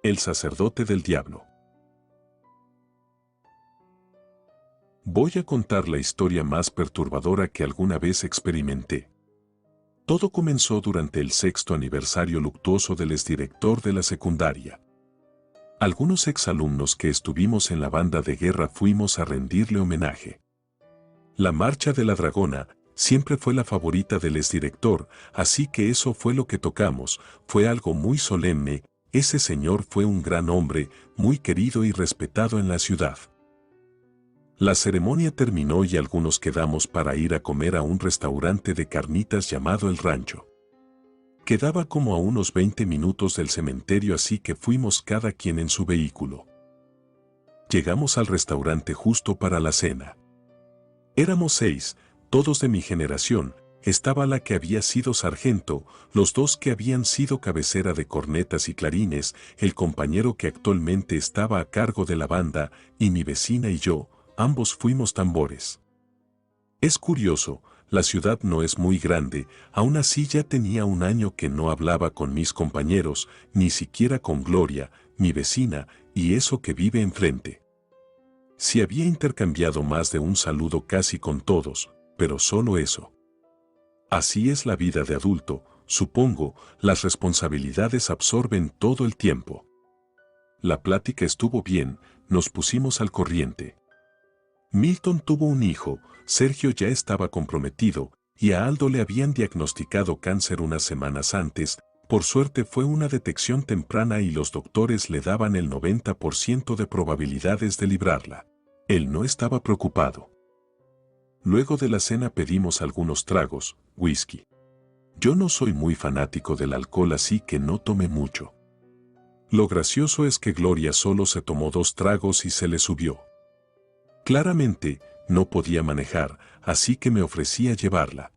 El sacerdote del diablo. Voy a contar la historia más perturbadora que alguna vez experimenté. Todo comenzó durante el 6º aniversario luctuoso del exdirector de la secundaria. Algunos exalumnos que estuvimos en la banda de guerra fuimos a rendirle homenaje. La marcha de la Dragona siempre fue la favorita del exdirector, así que eso fue lo que tocamos, fue algo muy solemne. Ese señor fue un gran hombre, muy querido y respetado en la ciudad. La ceremonia terminó y algunos quedamos para ir a comer a un restaurante de carnitas llamado El Rancho. Quedaba como a unos 20 minutos del cementerio, así que fuimos cada quien en su vehículo. Llegamos al restaurante justo para la cena. Éramos 6, todos de mi generación. Estaba la que había sido sargento, los 2 que habían sido cabecera de cornetas y clarines, el compañero que actualmente estaba a cargo de la banda, y mi vecina y yo, ambos fuimos tambores. Es curioso, la ciudad no es muy grande, aún así ya tenía un año que no hablaba con mis compañeros, ni siquiera con Gloria, mi vecina, y eso que vive enfrente. Sí había intercambiado más de un saludo casi con todos, pero solo eso. Así es la vida de adulto, supongo, las responsabilidades absorben todo el tiempo. La plática estuvo bien, nos pusimos al corriente. Milton tuvo un hijo, Sergio ya estaba comprometido, y a Aldo le habían diagnosticado cáncer unas semanas antes. Por suerte fue una detección temprana y los doctores le daban el 90% de probabilidades de librarla. Él no estaba preocupado. Luego de la cena pedimos algunos tragos, whisky. Yo no soy muy fanático del alcohol, así que no tomé mucho. Lo gracioso es que Gloria solo se tomó 2 tragos y se le subió. Claramente, no podía manejar, así que me ofrecí a llevarla.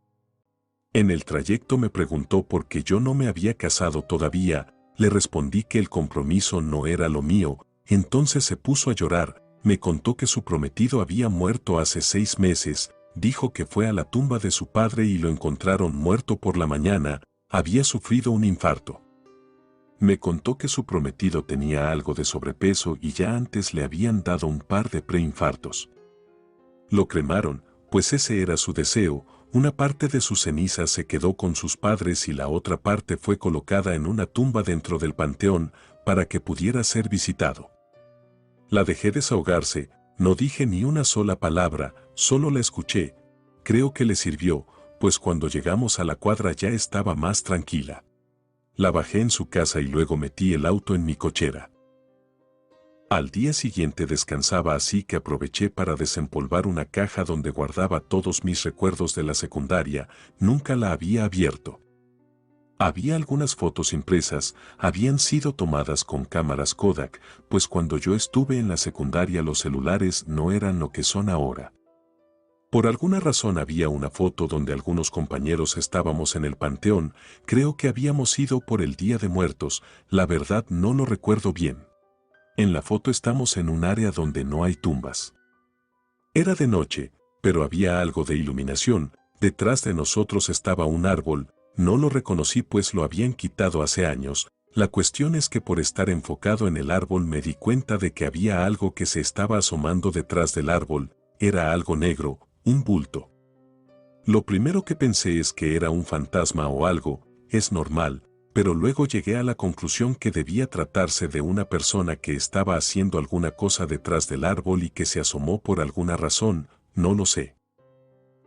En el trayecto me preguntó por qué yo no me había casado todavía, le respondí que el compromiso no era lo mío, entonces se puso a llorar, me contó que su prometido había muerto hace 6 meses, dijo que fue a la tumba de su padre y lo encontraron muerto por la mañana, había sufrido un infarto. Me contó que su prometido tenía algo de sobrepeso y ya antes le habían dado un par de preinfartos. Lo cremaron, pues ese era su deseo, una parte de sus cenizas se quedó con sus padres y la otra parte fue colocada en una tumba dentro del panteón para que pudiera ser visitado. La dejé desahogarse, no dije ni una sola palabra, solo la escuché. Creo que le sirvió, pues cuando llegamos a la cuadra ya estaba más tranquila. La bajé en su casa y luego metí el auto en mi cochera. Al día siguiente descansaba, así que aproveché para desempolvar una caja donde guardaba todos mis recuerdos de la secundaria, nunca la había abierto. Había algunas fotos impresas, habían sido tomadas con cámaras Kodak, pues cuando yo estuve en la secundaria los celulares no eran lo que son ahora. Por alguna razón había una foto donde algunos compañeros estábamos en el panteón, creo que habíamos ido por el Día de Muertos, la verdad no lo recuerdo bien. En la foto estamos en un área donde no hay tumbas. Era de noche, pero había algo de iluminación, detrás de nosotros estaba un árbol, no lo reconocí pues lo habían quitado hace años, la cuestión es que por estar enfocado en el árbol me di cuenta de que había algo que se estaba asomando detrás del árbol, era algo negro, un bulto. Lo primero que pensé es que era un fantasma o algo, es normal, pero luego llegué a la conclusión que debía tratarse de una persona que estaba haciendo alguna cosa detrás del árbol y que se asomó por alguna razón, no lo sé.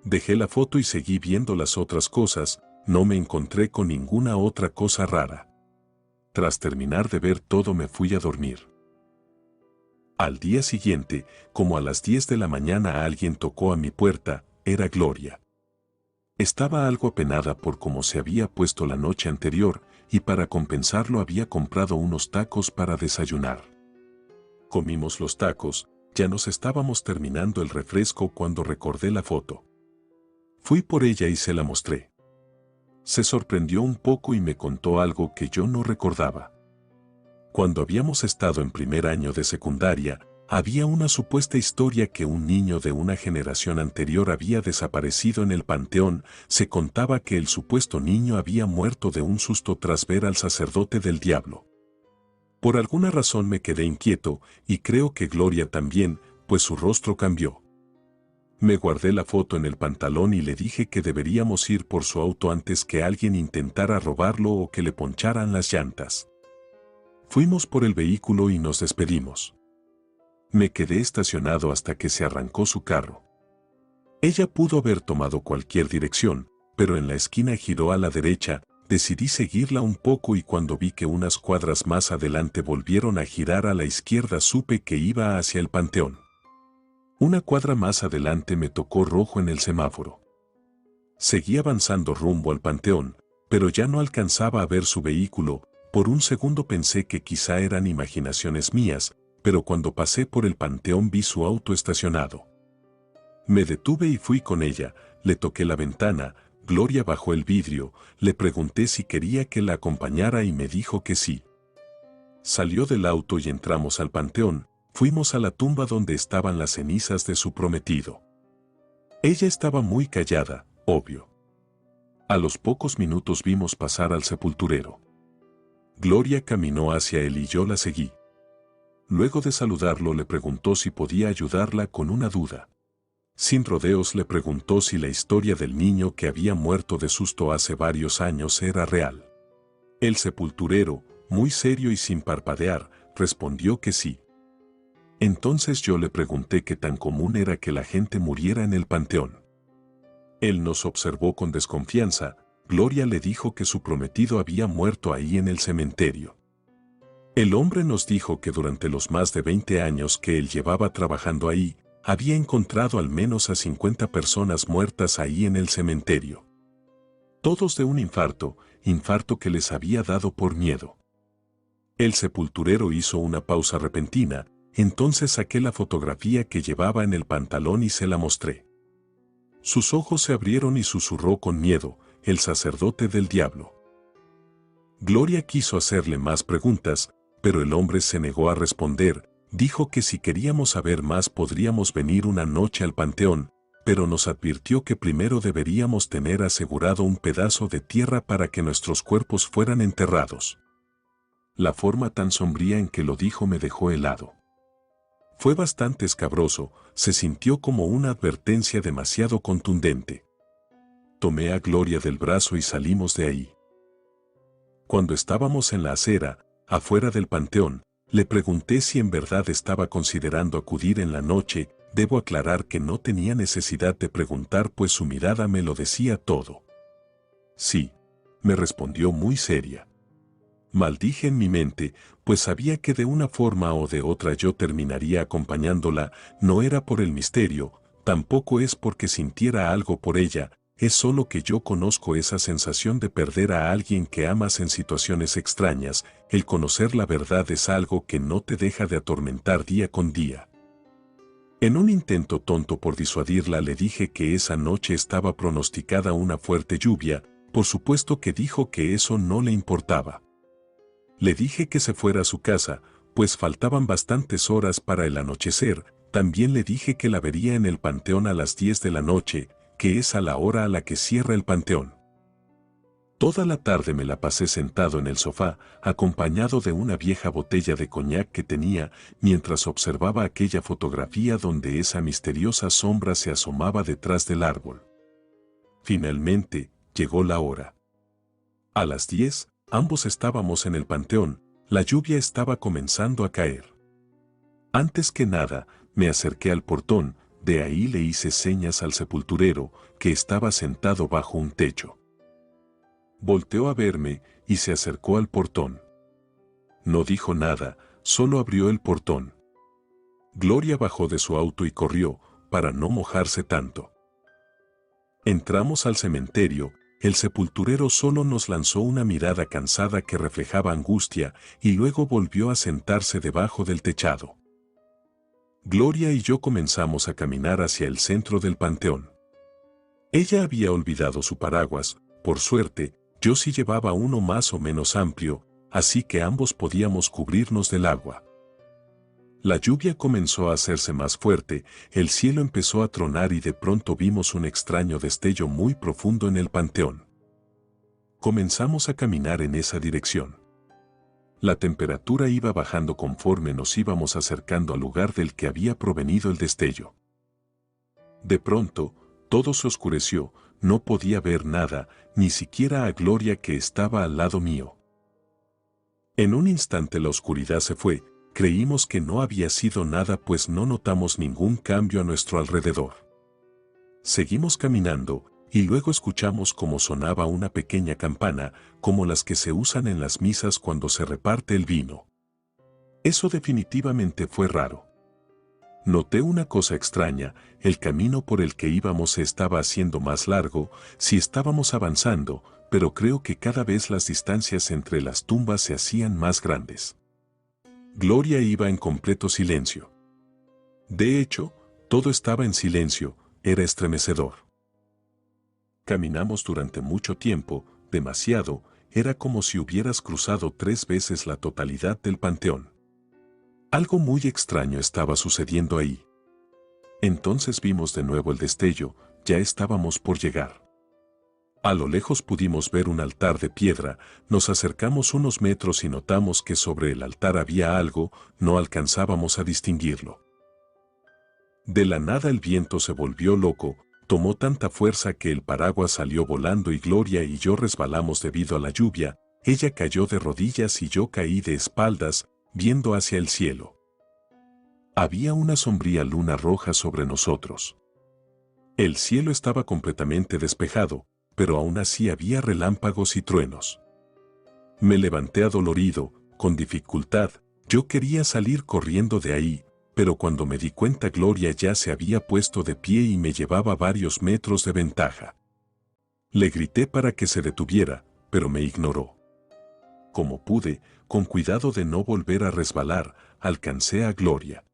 Dejé la foto y seguí viendo las otras cosas, no me encontré con ninguna otra cosa rara. Tras terminar de ver todo me fui a dormir. Al día siguiente, como a las 10 de la mañana alguien tocó a mi puerta, era Gloria. Estaba algo apenada por cómo se había puesto la noche anterior, y para compensarlo había comprado unos tacos para desayunar. Comimos los tacos, ya nos estábamos terminando el refresco cuando recordé la foto. Fui por ella y se la mostré. Se sorprendió un poco y me contó algo que yo no recordaba. Cuando habíamos estado en primer año de secundaria, había una supuesta historia que un niño de una generación anterior había desaparecido en el panteón. Se contaba que el supuesto niño había muerto de un susto tras ver al sacerdote del diablo. Por alguna razón me quedé inquieto, y creo que Gloria también, pues su rostro cambió. Me guardé la foto en el pantalón y le dije que deberíamos ir por su auto antes que alguien intentara robarlo o que le poncharan las llantas. Fuimos por el vehículo y nos despedimos. Me quedé estacionado hasta que se arrancó su carro. Ella pudo haber tomado cualquier dirección, pero en la esquina giró a la derecha. Decidí seguirla un poco y cuando vi que unas cuadras más adelante volvieron a girar a la izquierda supe que iba hacia el panteón. Una cuadra más adelante me tocó rojo en el semáforo. Seguí avanzando rumbo al panteón, pero ya no alcanzaba a ver su vehículo. Por un segundo pensé que quizá eran imaginaciones mías, pero cuando pasé por el panteón vi su auto estacionado. Me detuve y fui con ella, le toqué la ventana. Gloria bajó el vidrio, le pregunté si quería que la acompañara y me dijo que sí. Salió del auto y entramos al panteón, fuimos a la tumba donde estaban las cenizas de su prometido. Ella estaba muy callada, obvio. A los pocos minutos vimos pasar al sepulturero. Gloria caminó hacia él y yo la seguí. Luego de saludarlo le preguntó si podía ayudarla con una duda. Sin rodeos le preguntó si la historia del niño que había muerto de susto hace varios años era real. El sepulturero, muy serio y sin parpadear, respondió que sí. Entonces yo le pregunté qué tan común era que la gente muriera en el panteón. Él nos observó con desconfianza. Gloria le dijo que su prometido había muerto ahí en el cementerio. El hombre nos dijo que durante los más de 20 años que él llevaba trabajando ahí, había encontrado al menos a 50 personas muertas ahí en el cementerio. Todos de un infarto que les había dado por miedo. El sepulturero hizo una pausa repentina, entonces saqué la fotografía que llevaba en el pantalón y se la mostré. Sus ojos se abrieron y susurró con miedo, el sacerdote del diablo. Gloria quiso hacerle más preguntas, pero el hombre se negó a responder. Dijo que si queríamos saber más podríamos venir una noche al panteón, pero nos advirtió que primero deberíamos tener asegurado un pedazo de tierra para que nuestros cuerpos fueran enterrados. La forma tan sombría en que lo dijo me dejó helado. Fue bastante escabroso, se sintió como una advertencia demasiado contundente. Tomé a Gloria del brazo y salimos de ahí. Cuando estábamos en la acera, afuera del panteón, le pregunté si en verdad estaba considerando acudir en la noche. Debo aclarar que no tenía necesidad de preguntar pues su mirada me lo decía todo. Sí, me respondió muy seria. Maldije en mi mente, pues sabía que de una forma o de otra yo terminaría acompañándola. No era por el misterio, tampoco es porque sintiera algo por ella, es solo que yo conozco esa sensación de perder a alguien que amas en situaciones extrañas. El conocer la verdad es algo que no te deja de atormentar día con día. En un intento tonto por disuadirla le dije que esa noche estaba pronosticada una fuerte lluvia. Por supuesto que dijo que eso no le importaba. Le dije que se fuera a su casa, pues faltaban bastantes horas para el anochecer. También le dije que la vería en el panteón a las 10 de la noche, que es a la hora a la que cierra el panteón. Toda la tarde me la pasé sentado en el sofá, acompañado de una vieja botella de coñac que tenía, mientras observaba aquella fotografía donde esa misteriosa sombra se asomaba detrás del árbol. Finalmente, llegó la hora. A las 10, ambos estábamos en el panteón, la lluvia estaba comenzando a caer. Antes que nada, me acerqué al portón, de ahí le hice señas al sepulturero, que estaba sentado bajo un techo. Volteó a verme y se acercó al portón. No dijo nada, solo abrió el portón. Gloria bajó de su auto y corrió, para no mojarse tanto. Entramos al cementerio. El sepulturero solo nos lanzó una mirada cansada que reflejaba angustia y luego volvió a sentarse debajo del techado. Gloria y yo comenzamos a caminar hacia el centro del panteón. Ella había olvidado su paraguas, por suerte, yo sí llevaba uno más o menos amplio, así que ambos podíamos cubrirnos del agua. La lluvia comenzó a hacerse más fuerte, el cielo empezó a tronar y de pronto vimos un extraño destello muy profundo en el panteón. Comenzamos a caminar en esa dirección. La temperatura iba bajando conforme nos íbamos acercando al lugar del que había provenido el destello. De pronto, todo se oscureció, no podía ver nada, ni siquiera a Gloria que estaba al lado mío. En un instante la oscuridad se fue, creímos que no había sido nada pues no notamos ningún cambio a nuestro alrededor. Seguimos caminando, y luego escuchamos cómo sonaba una pequeña campana, como las que se usan en las misas cuando se reparte el vino. Eso definitivamente fue raro. Noté una cosa extraña, el camino por el que íbamos se estaba haciendo más largo, si estábamos avanzando, pero creo que cada vez las distancias entre las tumbas se hacían más grandes. Gloria iba en completo silencio. De hecho, todo estaba en silencio, era estremecedor. Caminamos durante mucho tiempo, demasiado, era como si hubieras cruzado 3 veces la totalidad del panteón. Algo muy extraño estaba sucediendo ahí. Entonces vimos de nuevo el destello, ya estábamos por llegar. A lo lejos pudimos ver un altar de piedra, nos acercamos unos metros y notamos que sobre el altar había algo, no alcanzábamos a distinguirlo. De la nada el viento se volvió loco, tomó tanta fuerza que el paraguas salió volando y Gloria y yo resbalamos debido a la lluvia, ella cayó de rodillas y yo caí de espaldas, viendo hacia el cielo. Había una sombría luna roja sobre nosotros. El cielo estaba completamente despejado, pero aún así había relámpagos y truenos. Me levanté adolorido, con dificultad, yo quería salir corriendo de ahí, pero cuando me di cuenta Gloria ya se había puesto de pie y me llevaba varios metros de ventaja. Le grité para que se detuviera, pero me ignoró. Como pude, con cuidado de no volver a resbalar, alcancé a Gloria.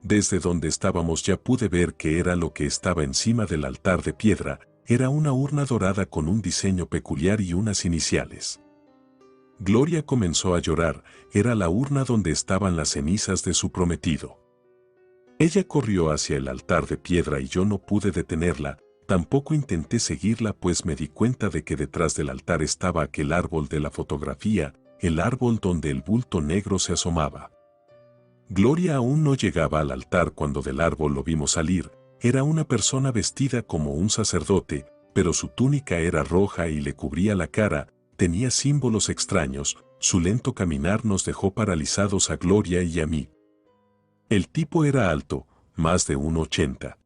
Desde donde estábamos ya pude ver que era lo que estaba encima del altar de piedra, era una urna dorada con un diseño peculiar y unas iniciales. Gloria comenzó a llorar, era la urna donde estaban las cenizas de su prometido. Ella corrió hacia el altar de piedra y yo no pude detenerla, tampoco intenté seguirla pues me di cuenta de que detrás del altar estaba aquel árbol de la fotografía, el árbol donde el bulto negro se asomaba. Gloria aún no llegaba al altar cuando del árbol lo vimos salir, era una persona vestida como un sacerdote, pero su túnica era roja y le cubría la cara, tenía símbolos extraños, su lento caminar nos dejó paralizados a Gloria y a mí. El tipo era alto, más de 1,80.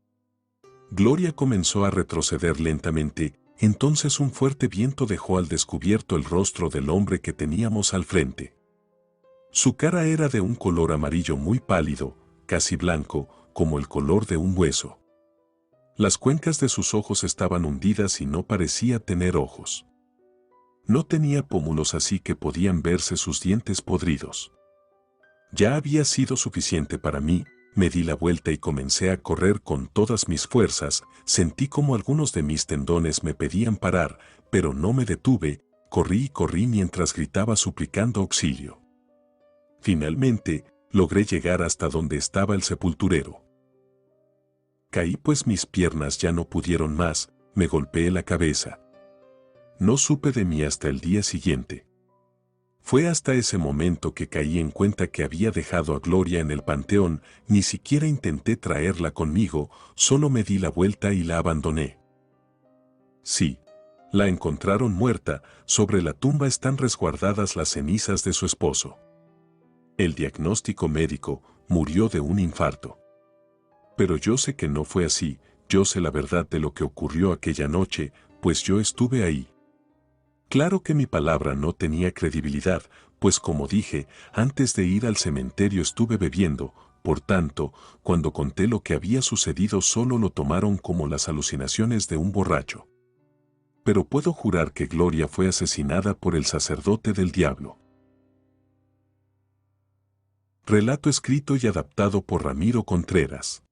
Gloria comenzó a retroceder lentamente, entonces un fuerte viento dejó al descubierto el rostro del hombre que teníamos al frente. Su cara era de un color amarillo muy pálido, casi blanco, como el color de un hueso. Las cuencas de sus ojos estaban hundidas y no parecía tener ojos. No tenía pómulos así que podían verse sus dientes podridos. Ya había sido suficiente para mí, me di la vuelta y comencé a correr con todas mis fuerzas, sentí como algunos de mis tendones me pedían parar, pero no me detuve, corrí y corrí mientras gritaba suplicando auxilio. Finalmente, logré llegar hasta donde estaba el sepulturero. Caí pues mis piernas ya no pudieron más, me golpeé la cabeza. No supe de mí hasta el día siguiente. Fue hasta ese momento que caí en cuenta que había dejado a Gloria en el panteón, ni siquiera intenté traerla conmigo, solo me di la vuelta y la abandoné. Sí, la encontraron muerta, sobre la tumba están resguardadas las cenizas de su esposo. El diagnóstico médico, murió de un infarto. Pero yo sé que no fue así, yo sé la verdad de lo que ocurrió aquella noche, pues yo estuve ahí. Claro que mi palabra no tenía credibilidad, pues como dije, antes de ir al cementerio estuve bebiendo, por tanto, cuando conté lo que había sucedido solo lo tomaron como las alucinaciones de un borracho. Pero puedo jurar que Gloria fue asesinada por el sacerdote del diablo. Relato escrito y adaptado por Ramiro Contreras.